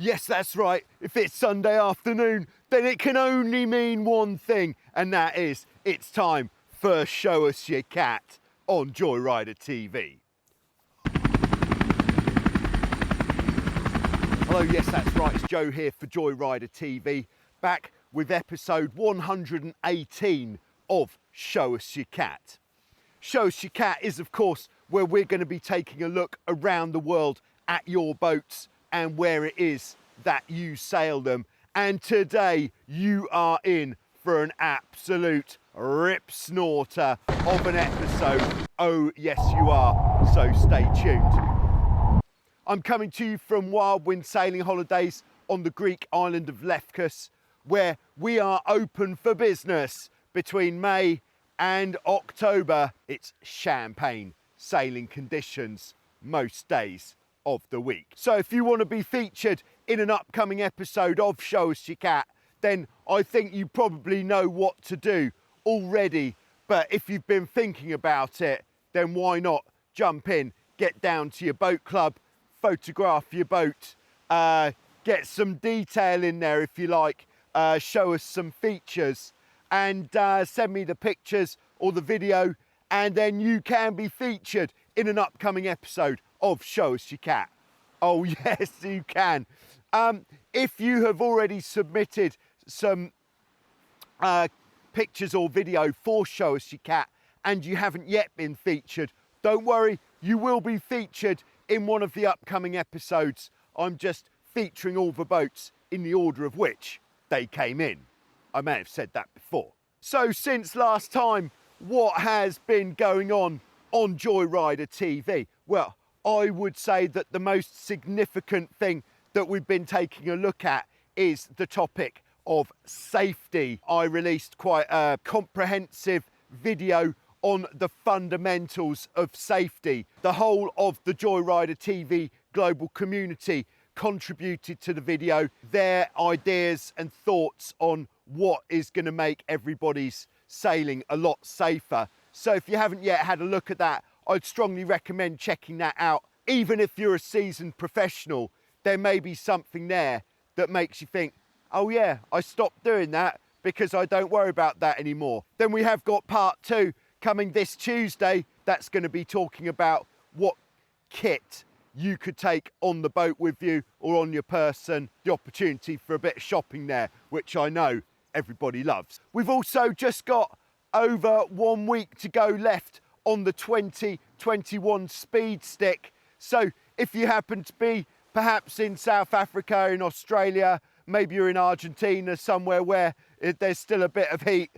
Yes, that's right. If it's Sunday afternoon, then it can only mean one thing, and that is it's time for Show Us Your Cat on Joyrider TV. Hello, yes, that's right. It's Joe here for Joyrider TV, back with episode 118 of Show Us Your Cat. Show Us Your Cat is, of course, where we're going to be taking a look around the world at your boats and where it is that you sail them. And today you are in for an absolute rip snorter of an episode. Oh yes you are, so stay tuned. I'm coming to you from Wild Wind Sailing Holidays on the Greek island of Lefkos, where we are open for business between May and October. It's champagne sailing conditions most days of the week. So if you want to be featured in an upcoming episode of Show Us Your Cat, then I think you probably know what to do already. But if you've been thinking about it, then why not jump in, get down to your boat club, photograph your boat, get some detail in there if you like, show us some features, and send me the pictures or the video, and then you can be featured in an upcoming episode of Show Us Your Cat. Oh yes, you can. If you have already submitted some pictures or video for Show Us Your Cat and you haven't yet been featured, don't worry, you will be featured in one of the upcoming episodes. I'm just featuring all the boats in the order of which they came in. I may have said that before. So since last time, what has been going on Joyrider TV? Well, I would say that the most significant thing that we've been taking a look at is the topic of safety. I released quite a comprehensive video on the fundamentals of safety. The whole of the Joyrider TV global community contributed to the video, their ideas and thoughts on what is going to make everybody's sailing a lot safer. So if you haven't yet had a look at that, I'd strongly recommend checking that out. Even if you're a seasoned professional, there may be something there that makes you think, oh yeah, I stopped doing that because I don't worry about that anymore. Then we have got part 2 coming this Tuesday. That's going to be talking about what kit you could take on the boat with you or on your person, the opportunity for a bit of shopping there, which I know everybody loves. We've also just got over 1 week to go left on the 2021 speed stick. So if you happen to be perhaps in South Africa, in Australia, maybe you're in Argentina, somewhere where there's still a bit of heat,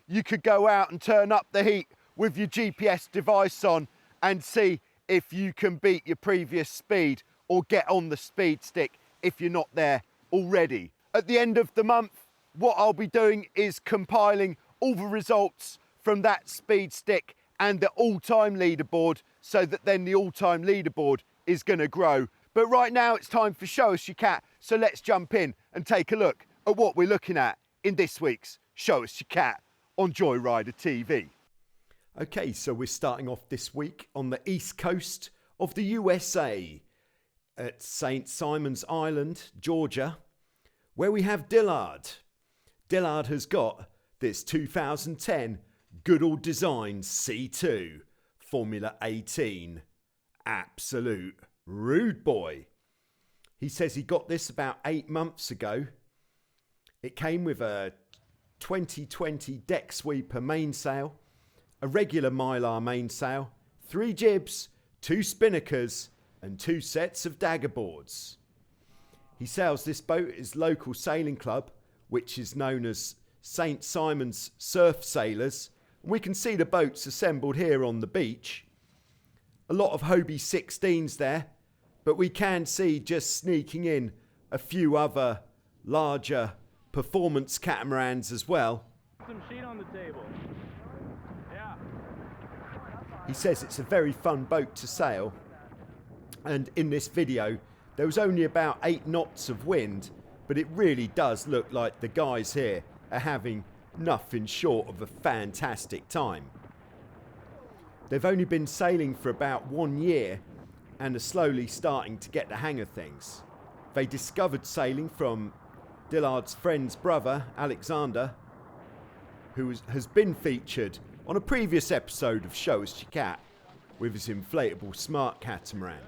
you could go out and turn up the heat with your GPS device on and see if you can beat your previous speed or get on the speed stick if you're not there already. At the end of the month, what I'll be doing is compiling all the results from that speed stick and the all-time leaderboard, so that then the all-time leaderboard is going to grow. But right now it's time for Show Us Your Cat, so let's jump in and take a look at what we're looking at in this week's Show Us Your Cat on Joyrider TV. Okay, so we're starting off this week on the east coast of the USA at St. Simon's Island, Georgia, where we have Dillard. Dillard has got this 2010 Goodall Designs C2 Formula 18. Absolute rude boy. He says he got this about 8 months ago. It came with a 2020 deck sweeper mainsail, a regular mylar mainsail, 3 jibs, 2 spinnakers and 2 sets of dagger boards. He sails this boat at his local sailing club, which is known as St. Simon's Surf Sailors. We can see the boats assembled here on the beach. A lot of Hobie 16s there, but we can see just sneaking in a few other larger performance catamarans as well. Some sheet on the table. Yeah. He says it's a very fun boat to sail, and in this video there was only about 8 knots of wind, but it really does look like the guys here are having nothing short of a fantastic time. They've only been sailing for about 1 year and are slowly starting to get the hang of things. They discovered sailing from Dillard's friend's brother, Alexander, who has been featured on a previous episode of Show Us Your Cat with his inflatable smart catamaran.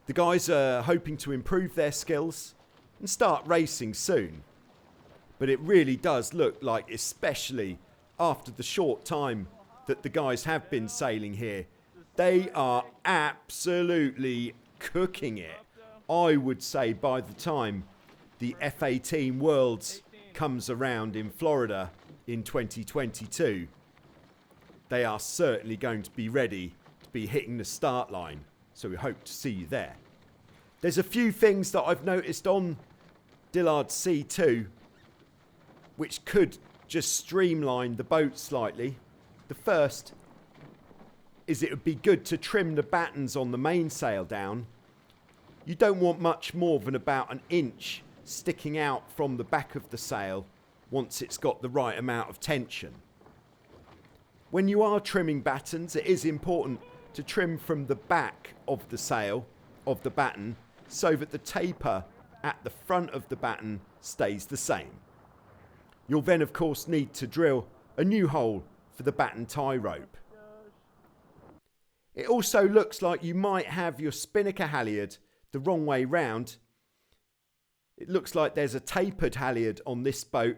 The guys are hoping to improve their skills and start racing soon. But it really does look like, especially after the short time that the guys have been sailing here, they are absolutely cooking it. I would say by the time the F-18 Worlds comes around in Florida in 2022, they are certainly going to be ready to be hitting the start line. So we hope to see you there. There's a few things that I've noticed on Dillard C2 which could just streamline the boat slightly. The first is it would be good to trim the battens on the mainsail down. You don't want much more than about an inch sticking out from the back of the sail once it's got the right amount of tension. When you are trimming battens, it is important to trim from the back of the sail, of the batten, so that the taper at the front of the batten stays the same. You'll then of course need to drill a new hole for the batten tie rope. It also looks like you might have your spinnaker halyard the wrong way round. It looks like there's a tapered halyard on this boat,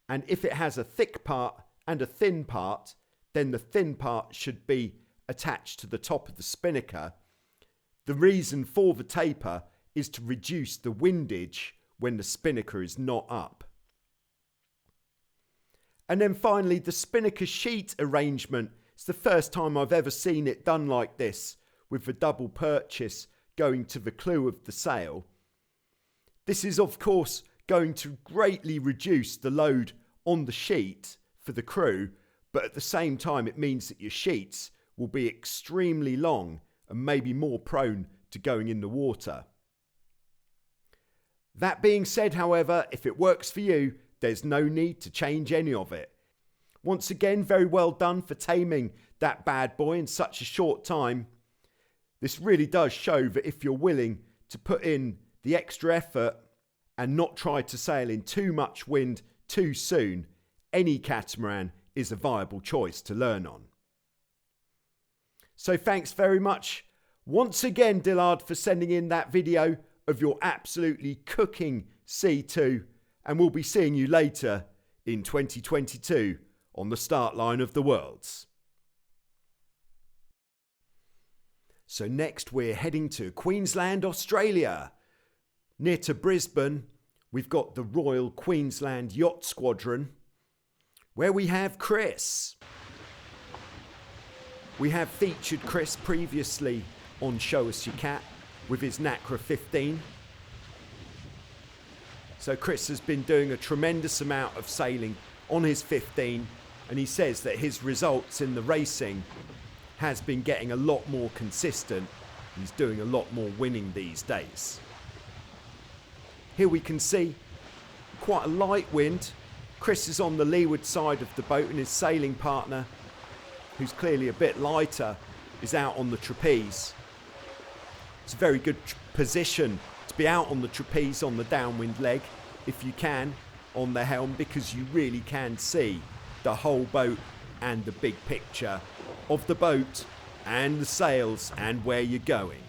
and if it has a thick part and a thin part, then the thin part should be attached to the top of the spinnaker. The reason for the taper is to reduce the windage when the spinnaker is not up. And then finally, the spinnaker sheet arrangement. It's the first time I've ever seen it done like this, with the double purchase going to the clew of the sail. This is of course going to greatly reduce the load on the sheet for the crew, but at the same time it means that your sheets will be extremely long and maybe more prone to going in the water. That being said, however, if it works for you, there's no need to change any of it. Once again, very well done for taming that bad boy in such a short time. This really does show that if you're willing to put in the extra effort and not try to sail in too much wind too soon, any catamaran is a viable choice to learn on. So thanks very much once again, Dillard, for sending in that video of your absolutely cooking C2, and we'll be seeing you later in 2022 on the start line of the Worlds. So next we're heading to Queensland, Australia. Near to Brisbane, we've got the Royal Queensland Yacht Squadron, where we have Chris. We have featured Chris previously on Show Us Your Cat with his Nacra 15. So Chris has been doing a tremendous amount of sailing on his 15, and he says that his results in the racing has been getting a lot more consistent. He's doing a lot more winning these days. Here we can see quite a light wind. Chris is on the leeward side of the boat, and his sailing partner, who's clearly a bit lighter, is out on the trapeze. It's a very good position to be out on the trapeze on the downwind leg, if you can, on the helm, because you really can see the whole boat and the big picture of the boat and the sails and where you're going.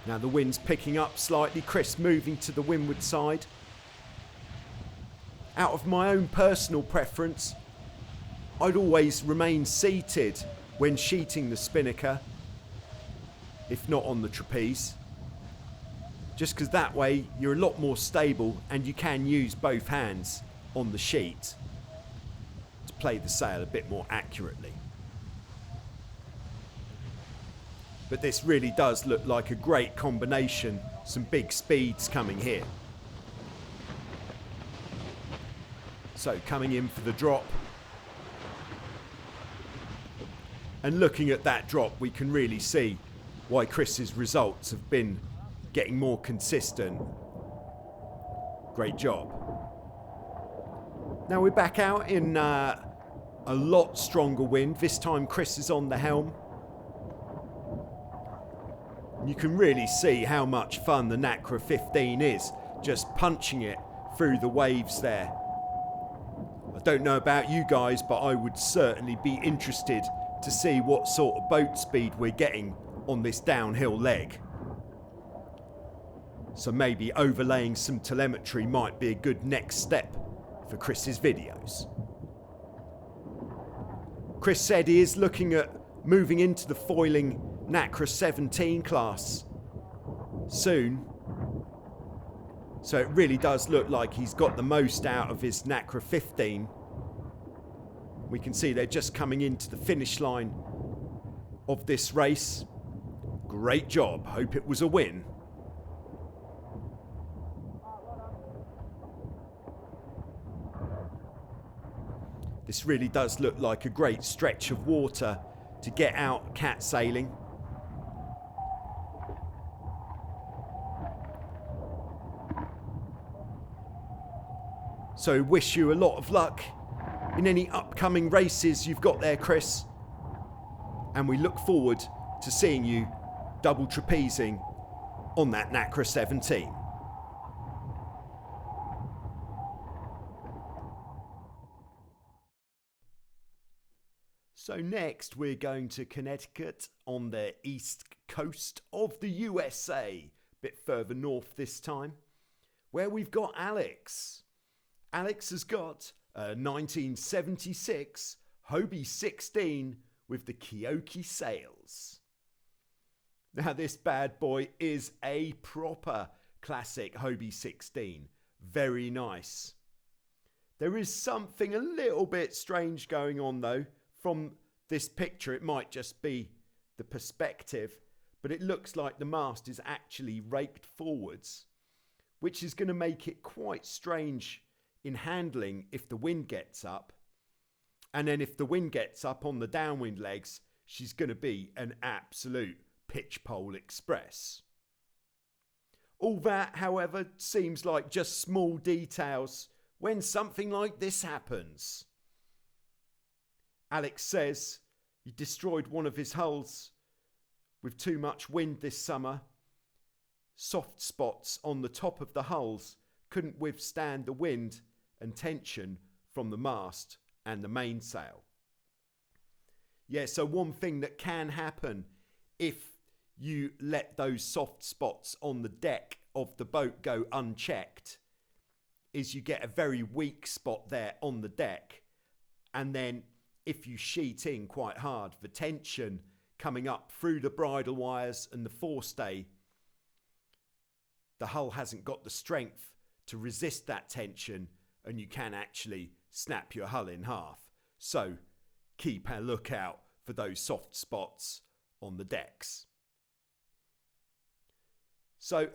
Now the wind's picking up slightly, Chris moving to the windward side. Out of my own personal preference, I'd always remain seated when sheeting the spinnaker, if not on the trapeze, just because that way you're a lot more stable and you can use both hands on the sheet to play the sail a bit more accurately. But this really does look like a great combination, some big speeds coming here. So coming in for the drop. And looking at that drop, we can really see why Chris's results have been getting more consistent. Great job. Now we're back out in a lot stronger wind. This time Chris is on the helm. You can really see how much fun the Nacra 15 is, just punching it through the waves there. I don't know about you guys, but I would certainly be interested to see what sort of boat speed we're getting on this downhill leg. So maybe overlaying some telemetry might be a good next step for Chris's videos. Chris said he is looking at moving into the foiling Nacra 17 class soon. So it really does look like he's got the most out of his Nacra 15. We can see they're just coming into the finish line of this race. Great job. Hope it was a win. This really does look like a great stretch of water to get out cat sailing. So wish you a lot of luck in any upcoming races you've got there, Chris. And we look forward to seeing you double trapezing on that Nacra 17. So next we're going to Connecticut on the east coast of the USA, a bit further north this time, where we've got Alex. Alex has got a 1976 Hobie 16 with the Kioki sails. Now this bad boy is a proper classic Hobie 16. Very nice. There is something a little bit strange going on though. From this picture, it might just be the perspective, but it looks like the mast is actually raked forwards, which is going to make it quite strange in handling if the wind gets up. And then if the wind gets up on the downwind legs, she's going to be an absolute pitch pole express. All that, however, seems like just small details when something like this happens. Alex says he destroyed one of his hulls with too much wind this summer. Soft spots on the top of the hulls couldn't withstand the wind and tension from the mast and the mainsail. Yeah, so one thing that can happen if you let those soft spots on the deck of the boat go unchecked is you get a very weak spot there on the deck, and then if you sheet in quite hard, the tension coming up through the bridle wires and the forestay, the hull hasn't got the strength to resist that tension and you can actually snap your hull in half. So keep a lookout for those soft spots on the decks. So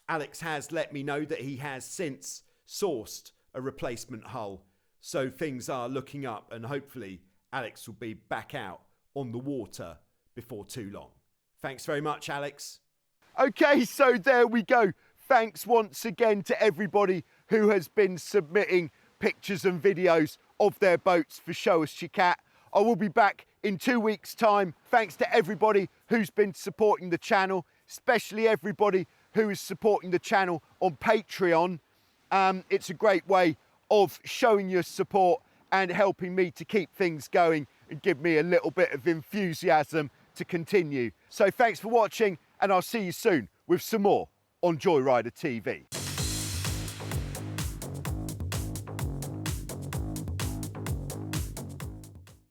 Alex has let me know that he has since sourced a replacement hull. So things are looking up and hopefully Alex will be back out on the water before too long. Thanks very much, Alex. Okay, so there we go. Thanks once again to everybody who has been submitting pictures and videos of their boats for Show Us Your Cat. I will be back in 2 weeks' time. Thanks to everybody who's been supporting the channel, especially everybody who is supporting the channel on Patreon. It's a great way of showing your support and helping me to keep things going and give me a little bit of enthusiasm to continue. So thanks for watching, and I'll see you soon with some more on Joyrider TV.